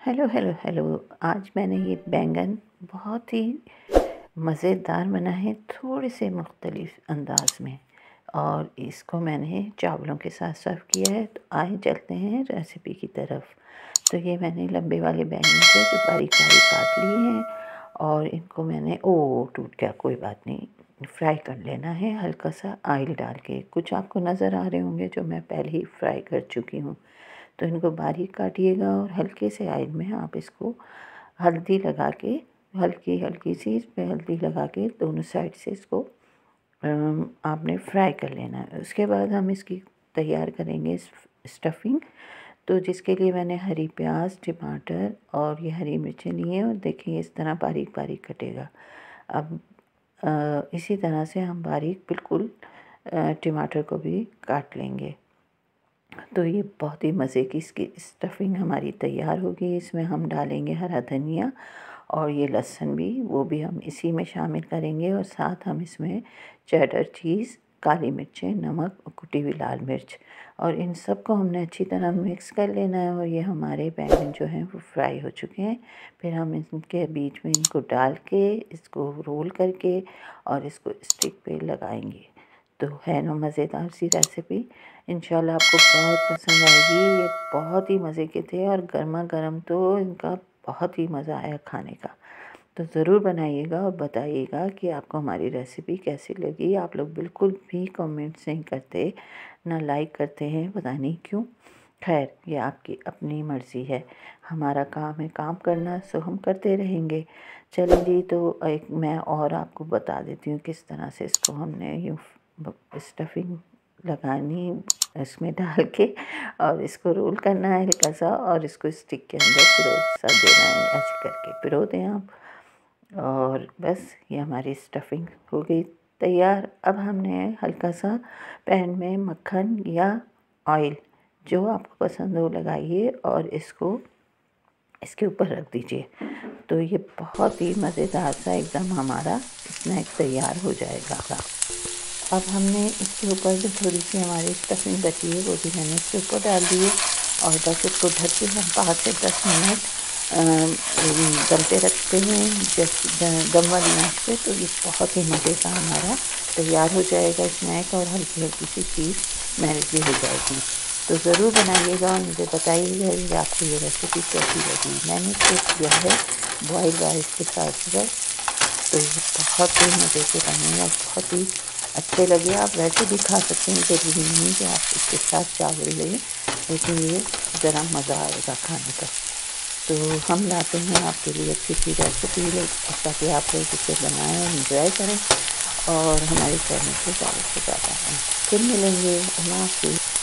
Hello hello hello. आज मैंने ये बैंगन बहुत ही मज़ेदार बना है, थोड़े से मुख्तलिफ अंदाज में, और इसको मैंने चावलों के साथ सर्व किया है। तो आए चलते हैं रेसिपी की तरफ। तो ये मैंने लंबे वाले बैंगन थे जो बारीक बारीक काट लिए हैं, और इनको मैंने टूट गया, कोई बात नहीं, फ्राई कर लेना है हल्का सा ऑयल डाल के। कुछ आपको नज़र आ रहे होंगे जो मैं पहले ही फ्राई कर चुकी हूँ। तो इनको बारीक काटिएगा और हल्के से ऑयल में आप इसको हल्दी लगा के, हल्की हल्की सी इस पर हल्दी लगा के दोनों साइड से इसको आपने फ्राई कर लेना है। उसके बाद हम इसकी तैयार करेंगे स्टफिंग। तो जिसके लिए मैंने हरी प्याज, टमाटर और ये हरी मिर्चें ली हैं, और देखिए इस तरह बारीक बारीक कटेगा। अब इसी तरह से हम बारीक बिल्कुल टमाटर को भी काट लेंगे। तो ये बहुत ही मज़े की इसकी स्टफिंग हमारी तैयार होगी। इसमें हम डालेंगे हरा धनिया, और ये लहसुन भी, वो भी हम इसी में शामिल करेंगे। और साथ हम इसमें चेडर चीज़, काली मिर्चें, नमक और कुटी हुई लाल मिर्च, और इन सब को हमने अच्छी तरह मिक्स कर लेना है। और ये हमारे बैंगन जो हैं वो फ्राई हो चुके हैं। फिर हम इनके बीच में इनको डाल के, इसको रोल करके और इसको स्टिक पे लगाएंगे। तो है ना मज़ेदार सी रेसिपी। इंशाल्लाह आपको बहुत पसंद आएगी। ये बहुत ही मज़े के थे, और गर्मा गर्म तो इनका बहुत ही मज़ा आया खाने का। तो ज़रूर बनाइएगा और बताइएगा कि आपको हमारी रेसिपी कैसी लगी। आप लोग बिल्कुल भी कमेंट्स नहीं करते, ना लाइक करते हैं, पता नहीं क्यों। खैर, ये आपकी अपनी मर्ज़ी है। हमारा काम है काम करना, सो हम करते रहेंगे। चलिए जी, तो एक मैं और आपको बता देती हूँ किस तरह से इसको हमने यूँ स्टफिंग लगानी, इसमें डाल के, और इसको रोल करना है हल्का सा, और इसको स्टिक के अंदर पिरो सा देना है। ऐसे करके पिरो दें आप, और बस ये हमारी स्टफिंग हो गई तैयार। अब हमने हल्का सा पैन में मक्खन या ऑयल, जो आपको पसंद हो, लगाइए और इसको इसके ऊपर रख दीजिए। तो ये बहुत ही मज़ेदार सा एकदम हमारा स्नैक तैयार हो जाएगा। अब हमने इसके ऊपर जो थोड़ी सी हमारी स्टफिंग बची है, वो भी मैंने इसके ऊपर डाल दी है, और बस इसको ढक के हम 5 से 10 मिनट दम पे रखते हैं, दम वाली आँच पे। तो ये बहुत ही मज़े का हमारा तैयार हो जाएगा स्नैक, और हल्की हल्की सी चीज़ मेल्ट भी हो जाएगी। तो ज़रूर बनाइएगा और मुझे बताइएगा कि आपको ये रेसिपी कैसी लगी। मैंने इसको किया है बॉइल्ड राइस के साथ। तो ये बहुत ही मज़े के बने और बहुत ही अच्छे लगे। आप वैसे भी खा सकते हैं, ज़रूरी नहीं कि आप इसके साथ चावल लें, लेकिन ये ज़रा मज़ा आएगा खाने का। तो हम लाते हैं आपके लिए अच्छी सी रेसिपी, ताकि आप लोग इसे बनाएं और इंजॉय करें, और हमारे चैनल को ज़्यादा से ज़्यादा फिर मिलेंगे। अल्लाह हाफ़िज़।